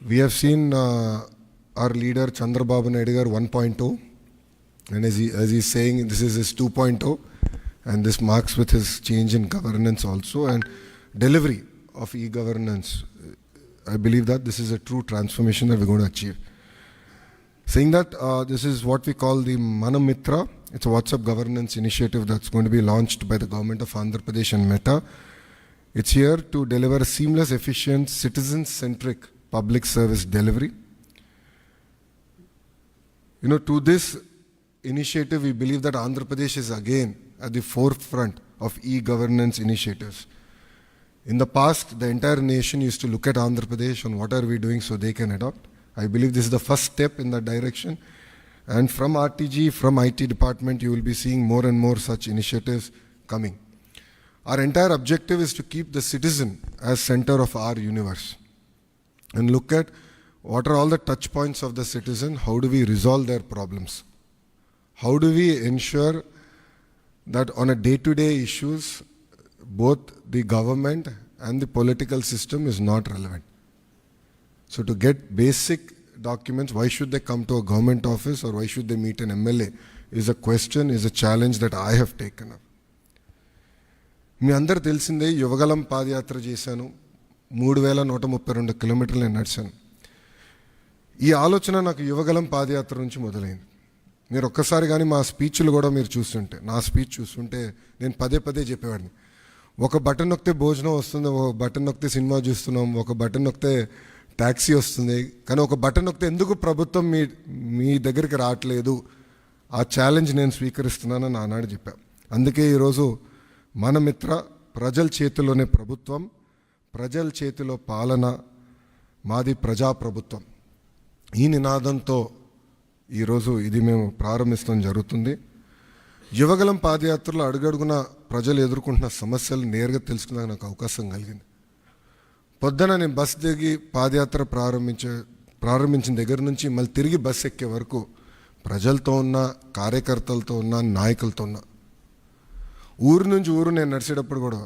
We have seen our leader Chandrababu Naidu 1.0, and as he's saying, this is his 2.0, and this marks with his change in governance also and delivery of e-governance. I believe that this is a true transformation that we're going to achieve. Saying that, this is what we call the Manamitra. It's a WhatsApp governance initiative that's going to be launched by the government of Andhra Pradesh and Meta. It's here to deliver a seamless, efficient, citizen-centric public service delivery. To this initiative, we believe that Andhra Pradesh is again at the forefront of e-governance initiatives. In the past, the entire nation used to look at Andhra Pradesh on what are we doing so they can adopt. I believe this is the first step in that direction. And from RTG, from IT department, you will be seeing more and more such initiatives coming. Our entire objective is to keep the citizen as center of our universe and look at what are all the touch points of the citizen, how do we resolve their problems? How do we ensure that on a day-to-day issues, both the government and the political system is not relevant? So to get basic documents, why should they come to a government office or why should they meet an MLA is a question, is a challenge that I have taken up. మీ అందరు తెలిసిందే యువగలం పాదయాత్ర చేశాను, 3132 కిలోమీటర్లు నేను నడిచాను. ఈ ఆలోచన నాకు యువగలం పాదయాత్ర నుంచి మొదలైంది. మీరు ఒక్కసారి కానీ మా స్పీచ్లు కూడా మీరు చూస్తుంటే, నా స్పీచ్ చూస్తుంటే నేను పదే పదే చెప్పేవాడిని, ఒక బటన్ నొక్కితే భోజనం వస్తుంది, ఒక బటన్ నొక్కితే సినిమా చూస్తున్నాం, ఒక బటన్ నొక్కితే ట్యాక్సీ వస్తుంది, కానీ ఒక బటన్ నొక్కితే ఎందుకు ప్రభుత్వం మీ దగ్గరికి రావట్లేదు, ఆ ఛాలెంజ్ నేను స్వీకరిస్తున్నానని ఆనాడు చెప్పా. అందుకే ఈరోజు మన మిత్ర, ప్రజల చేతిలోనే ప్రభుత్వం, ప్రజల చేతిలో పాలన, మాది ప్రజాప్రభుత్వం, ఈ నినాదంతో ఈరోజు ఇది మేము ప్రారంభించడం జరుగుతుంది. యువగలం పాదయాత్రలో అడుగడుగున ప్రజలు ఎదుర్కొంటున్న సమస్యలు నేరుగా తెలుసుకునే నాకు అవకాశం కలిగింది. పొద్దున నేను బస్ దిగి పాదయాత్ర ప్రారంభించిన దగ్గర నుంచి మళ్ళీ తిరిగి బస్ ఎక్కే వరకు ప్రజలతో ఉన్న, కార్యకర్తలతో ఉన్న, నాయకులతో ఉన్న, ఊరు నుంచి ఊరు నేను నడిచేటప్పుడు కూడా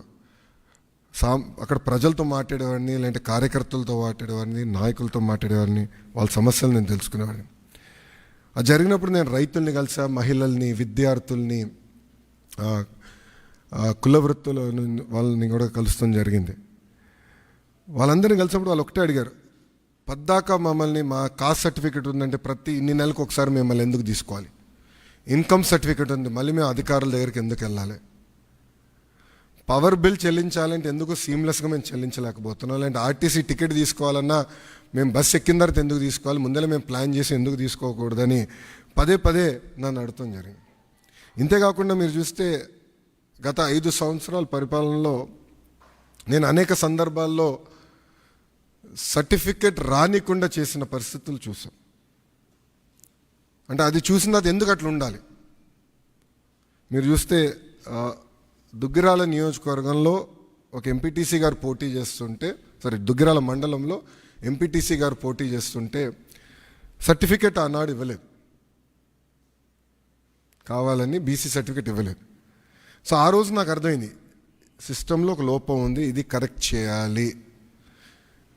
అక్కడ ప్రజలతో మాట్లాడేవాడిని, లేదంటే కార్యకర్తలతో మాట్లాడేవాడిని, నాయకులతో మాట్లాడేవాడిని, వాళ్ళ సమస్యలు నేను తెలుసుకునేవాడిని. అది జరిగినప్పుడు నేను రైతుల్ని కలిసా, మహిళల్ని, విద్యార్థుల్ని, కుల వృత్తుల వాళ్ళని కూడా కలుస్తాం జరిగింది. వాళ్ళందరినీ కలిసినప్పుడు వాళ్ళు ఒకటే అడిగారు, పద్దాకా మమ్మల్ని మా కాస్ట్ సర్టిఫికేట్ ఉందంటే ప్రతి ఇన్ని నెలలకు ఒకసారి మిమ్మల్ని ఎందుకు తీసుకోవాలి, ఇన్కమ్ సర్టిఫికేట్ ఉంది మళ్ళీ మేము అధికారుల దగ్గరికి ఎందుకు వెళ్ళాలి, పవర్ బిల్ చెల్లించాలంటే ఎందుకు సీమ్లెస్గా మేము చెల్లించలేకపోతున్నాం, లేదంటే ఆర్టీసీ టికెట్ తీసుకోవాలన్నా మేము బస్సు ఎక్కిన తర్వాత ఎందుకు తీసుకోవాలి, ముందర మేము ప్లాన్ చేసి ఎందుకు తీసుకోకూడదని పదే పదే నన్ను అడగటం జరిగింది. ఇంతేకాకుండా మీరు చూస్తే గత 5 సంవత్సరాల పరిపాలనలో నేను అనేక సందర్భాల్లో సర్టిఫికెట్ రానికుండా చేసిన పరిస్థితులు చూసాం. అంటే అది చూసిన తర్వాత ఎందుకు అట్లా ఉండాలి? మీరు చూస్తే దుగ్గిరాల నియోజకవర్గంలో ఒక ఎంపీటీసీ గారు పోటీ చేస్తుంటే, దుగ్గిరాల మండలంలో ఎంపీటీసీ గారు పోటీ చేస్తుంటే సర్టిఫికెట్ ఆనాడు ఇవ్వలేదు, కావాలని బీసీ సర్టిఫికెట్ ఇవ్వలేదు. సో ఆ రోజు నాకు అర్థమైంది, సిస్టంలో ఒక లోపం ఉంది, ఇది కరెక్ట్ చేయాలి,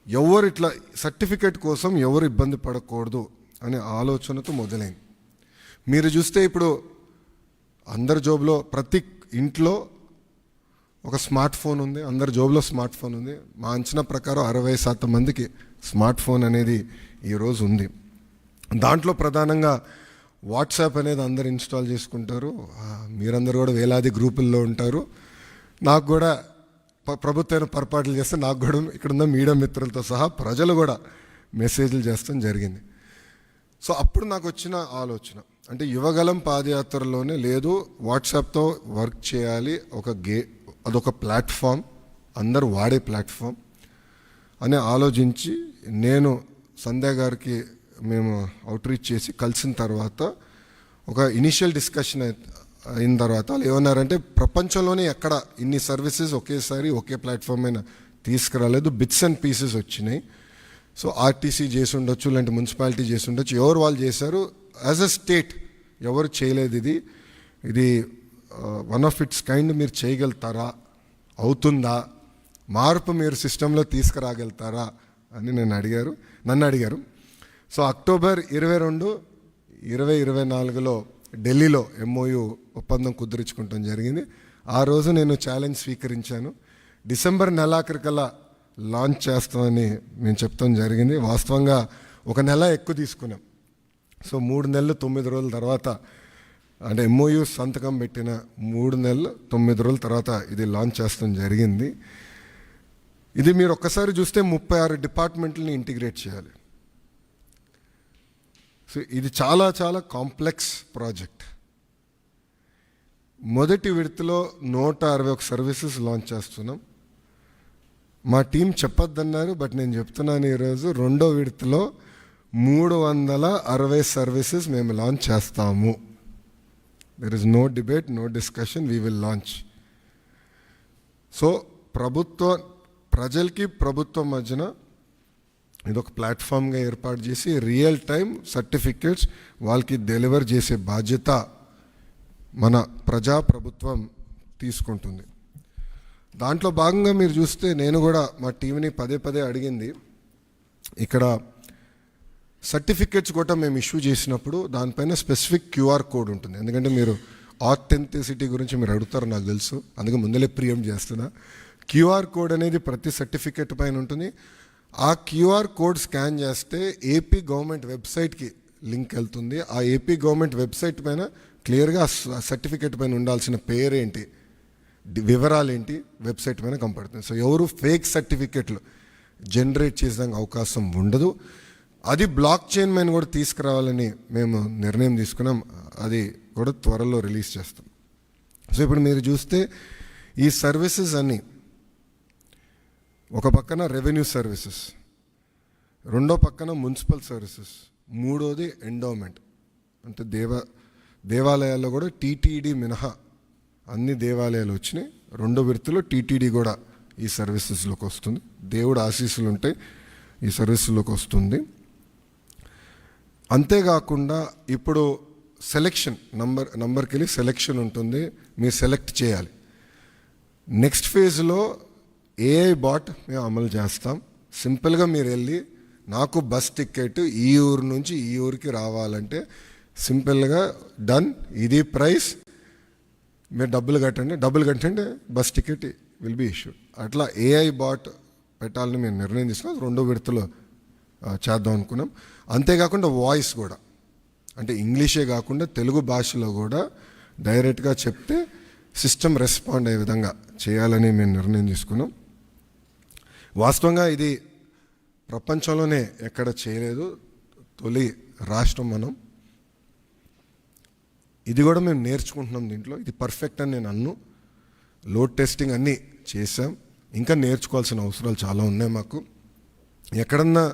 ఎవరు ఇట్లా సర్టిఫికెట్ కోసం ఎవరు ఇబ్బంది పడకూడదు అనే ఆలోచనతో మొదలైంది. మీరు చూస్తే ఇప్పుడు అందరి జోబులో, ప్రతి ఇంట్లో ఒక స్మార్ట్ ఫోన్ ఉంది, అందరి జోబులో స్మార్ట్ ఫోన్ ఉంది. మా అంచనా ప్రకారం 60% మందికి స్మార్ట్ ఫోన్ అనేది ఈరోజు ఉంది. దాంట్లో ప్రధానంగా వాట్సాప్ అనేది అందరు ఇన్స్టాల్ చేసుకుంటారు. మీరందరూ కూడా వేలాది గ్రూపుల్లో ఉంటారు. నాకు కూడా ప్రభుత్వం పొరపాట్లు చేస్తే నాకు కూడా ఇక్కడున్న మీడియా మిత్రులతో సహా ప్రజలు కూడా మెసేజ్లు చేస్తాం జరిగింది. సో అప్పుడు నాకు వచ్చిన ఆలోచన, అంటే యువగలం పాదయాత్రలోనే లేదు, వాట్సాప్తో వర్క్ చేయాలి, అదొక ప్లాట్ఫామ్, అందరూ వాడే ప్లాట్ఫామ్ అని ఆలోచించి నేను సంధ్య గారికి మేము అవుట్రీచ్ చేసి కలిసిన తర్వాత ఒక ఇనిషియల్ డిస్కషన్ అయిన తర్వాత వాళ్ళు ఏమన్నారంటే, ప్రపంచంలోనే ఎక్కడ ఇన్ని సర్వీసెస్ ఒకేసారి ఒకే ప్లాట్ఫామ్ అయినా తీసుకురాలేదు, బిట్స్ అండ్ పీసెస్ వచ్చినాయి. సో ఆర్టీసీ చేసి ఉండొచ్చు, లేదంటే మున్సిపాలిటీ చేసి ఉండొచ్చు, ఎవరు వాళ్ళు చేశారు, యాజ్ అ స్టేట్ ఎవరు చేయలేదు. ఇది వన్ ఆఫ్ ఇట్స్ కైండ్, మీరు చేయగలుగుతారా, అవుతుందా, మార్పు మీరు సిస్టంలో తీసుకురాగలుగుతారా అని నన్ను అడిగారు. సో అక్టోబర్ 22, 2024లో ఢిల్లీలో MOU ఒప్పందం కుదుర్చుకుంటాం జరిగింది. ఆ రోజు నేను ఛాలెంజ్ స్వీకరించాను. డిసెంబర్ నెలాఖరికల్లా లాంచ్ చేస్తామని మేము చెప్తాం జరిగింది. వాస్తవంగా 1 నెల ఎక్కువ తీసుకున్నాం. సో 3 నెలలు 9 రోజుల తర్వాత, అంటే MOU సంతకం పెట్టిన 3 నెలలు 9 రోజుల తర్వాత ఇది లాంచ్ చేస్తాం జరిగింది. ఇది మీరు ఒక్కసారి చూస్తే 36 డిపార్ట్మెంట్లని ఇంటిగ్రేట్ చేయాలి. సో ఇది చాలా చాలా కాంప్లెక్స్ ప్రాజెక్ట్. మొదటి విడతలో 161 సర్వీసెస్ లాంచ్ చేస్తున్నాం. మా టీం చెప్పొద్దన్నారు, బట్ నేను చెప్తున్నాను ఈరోజు, 2వ విడతలో 360 సర్వీసెస్ మేము లాంచ్ చేస్తాము. There is no debate, no discussion, we will launch. So ప్రజలకి ప్రభుత్వం మధ్యన ఇదొక ప్లాట్ఫామ్గా ఏర్పాటు చేసి రియల్ టైం సర్టిఫికేట్స్ వాళ్ళకి డెలివర్ చేసే బాధ్యత మన ప్రభుత్వం తీసుకుంటుంది. దాంట్లో భాగంగా మీరు చూస్తే నేను కూడా మా టీంని పదే అడిగింది, ఇక్కడ సర్టిఫికేట్స్ కూడా మేము ఇష్యూ చేసినప్పుడు దానిపైన స్పెసిఫిక్ QR కోడ్ ఉంటుంది. ఎందుకంటే మీరు ఆథెంటిసిటీ గురించి మీరు అడుగుతారు నాకు తెలుసు, అందుకే ముందలే ప్రియం చేస్తున్నా. QR కోడ్ అనేది ప్రతి సర్టిఫికేట్ పైన ఉంటుంది. ఆ QR కోడ్ స్కాన్ చేస్తే ఏపీ గవర్నమెంట్ వెబ్సైట్కి లింక్ వెళ్తుంది. ఆ ఏపీ గవర్నమెంట్ వెబ్సైట్ పైన క్లియర్గా సర్టిఫికేట్ పైన ఉండాల్సిన పేరేంటి, వివరాలు ఏంటి వెబ్సైట్ పైన కనపడుతుంది. సో ఎవరు ఫేక్ సర్టిఫికేట్లు జనరేట్ చేసేదానికి అవకాశం ఉండదు. అది బ్లాక్ చైన్ పైన కూడా తీసుకురావాలని మేము నిర్ణయం తీసుకున్నాం. అది కూడా త్వరలో రిలీజ్ చేస్తాం. సో ఇప్పుడు మీరు చూస్తే ఈ సర్వీసెస్ అన్నీ, ఒక పక్కన రెవెన్యూ సర్వీసెస్, రెండో పక్కన మున్సిపల్ సర్వీసెస్, మూడోది ఎండోమెంట్. అంటే దేవాలయాల్లో కూడా TTD మినహా అన్ని దేవాలయాలు వచ్చినాయి. 2వ విడతలో TTD కూడా ఈ సర్వీసెస్లోకి వస్తుంది. దేవుడు ఆశీస్సులు ఉంటే ఈ సర్వీసుల్లోకి వస్తుంది. అంతేకాకుండా ఇప్పుడు సెలెక్షన్ నంబర్కి వెళ్ళి సెలెక్షన్ ఉంటుంది, మీరు సెలెక్ట్ చేయాలి. నెక్స్ట్ ఫేజ్లో AI బాట్ మేము అమలు చేస్తాం. సింపుల్గా మీరు వెళ్ళి నాకు బస్ టికెట్ ఈ ఊరు నుంచి ఈ ఊరికి రావాలంటే సింపుల్గా డన్, ఇది ప్రైస్, మీరు డబ్బులు కట్టండి bus ticket will be issued. అట్లా AI బాట్ పెట్టాలని మేము నిర్ణయం తీసుకున్నాం. 2వ విడతలో చేద్దాం అనుకున్నాం. అంతేకాకుండా వాయిస్ కూడా, అంటే ఇంగ్లీషే కాకుండా తెలుగు భాషలో కూడా డైరెక్ట్గా చెప్తే సిస్టమ్ రెస్పాండ్ అయ్యే విధంగా చేయాలని మేము నిర్ణయం తీసుకున్నాం. వాస్తవంగా ఇది ప్రపంచంలోనే ఎక్కడ చేయలేదు, తొలి రాష్ట్రం మనం. ఇది కూడా మేము నేర్చుకుంటున్నాం దీంట్లో. ఇది పర్ఫెక్ట్ అని నేను లోడ్ టెస్టింగ్ అన్నీ చేసాం. ఇంకా నేర్చుకోవాల్సిన అవసరాలు చాలా ఉన్నాయి మాకు. ఎక్కడన్నా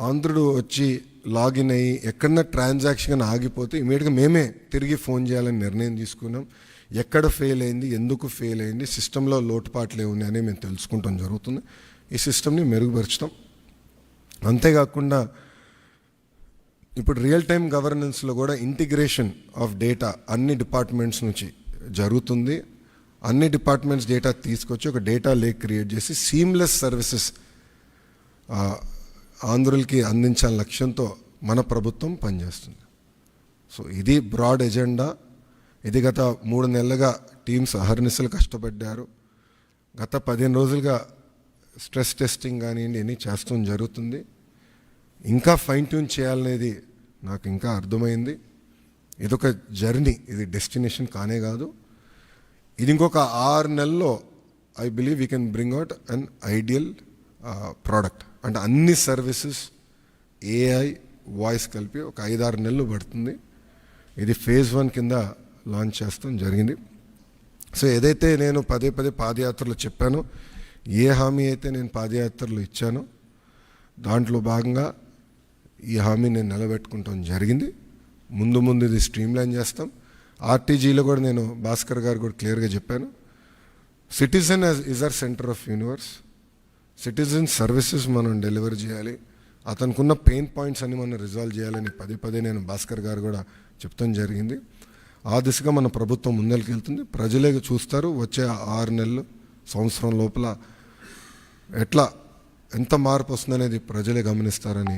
ఆంధ్రుడు వచ్చి లాగిన్ అయ్యి ఎక్కడన్నా ట్రాన్సాక్షన్ ఆగిపోతే ఇమీడియట్గా మేమే తిరిగి ఫోన్ చేయాలని నిర్ణయం తీసుకున్నాం. ఎక్కడ ఫెయిల్ అయింది, ఎందుకు ఫెయిల్ అయింది, సిస్టంలో లోటుపాట్లు ఏమున్నాయి అని మేము తెలుసుకుంటాం జరుగుతుంది. ఈ సిస్టమ్ని మెరుగుపరుచుతాం. అంతేకాకుండా ఇప్పుడు రియల్ టైం గవర్నెన్స్లో కూడా ఇంటిగ్రేషన్ ఆఫ్ డేటా అన్ని డిపార్ట్మెంట్స్ నుంచి జరుగుతుంది. అన్ని డిపార్ట్మెంట్స్ డేటా తీసుకొచ్చి ఒక డేటా లేక్ క్రియేట్ చేసి సీమ్లెస్ సర్వీసెస్ ఆంధ్రులకి అందించాలని లక్ష్యంతో మన ప్రభుత్వం పనిచేస్తుంది. సో ఇది బ్రాడ్ ఎజెండా. ఇది గత 3 నెలలుగా టీమ్స్ అహర్నిశలు కష్టపడ్డారు. గత 15 రోజులుగా స్ట్రెస్ టెస్టింగ్ కానివ్వండి అన్నీ చేస్తాం జరుగుతుంది. ఇంకా ఫైన్ ట్యూన్ చేయాలనేది నాకు ఇంకా అర్థమైంది. ఇదొక జర్నీ, ఇది డెస్టినేషన్ కానే కాదు. ఇది ఇంకొక 6 నెలల్లో I believe we can bring out an ideal product. అంటే అన్ని సర్వీసెస్ AI వాయిస్ కలిపి ఒక 5-6 నెలలు పడుతుంది. ఇది ఫేజ్ 1 కింద లాంచ్ చేస్తాం జరిగింది. సో ఏదైతే నేను పదే పాదయాత్రలో చెప్పానో, ఏ హామీ అయితే నేను పాదయాత్రలో ఇచ్చానో దాంట్లో భాగంగా ఈ హామీ నేను నిలబెట్టుకుంటాం జరిగింది. ముందు ఇది స్ట్రీమ్లైన్ చేస్తాం. RTGలో కూడా నేను భాస్కర్ గారు కూడా క్లియర్గా చెప్పాను, citizen is our centre of universe. Citizen services మనం డెలివర్ చేయాలి, అతనుకున్న పెయిన్ పాయింట్స్ అన్ని మనం రిజాల్వ్ చేయాలని పదే నేను భాస్కర్ గారు కూడా చెప్తాం జరిగింది. ఆ దిశగా మన ప్రభుత్వం ముందరికి వెళ్తుంది. ప్రజలే చూస్తారు వచ్చే 6 నెలలు, సంవత్సరం లోపల ఎట్లా ఎంత మార్పు వస్తుందనేది ప్రజలే గమనిస్తారని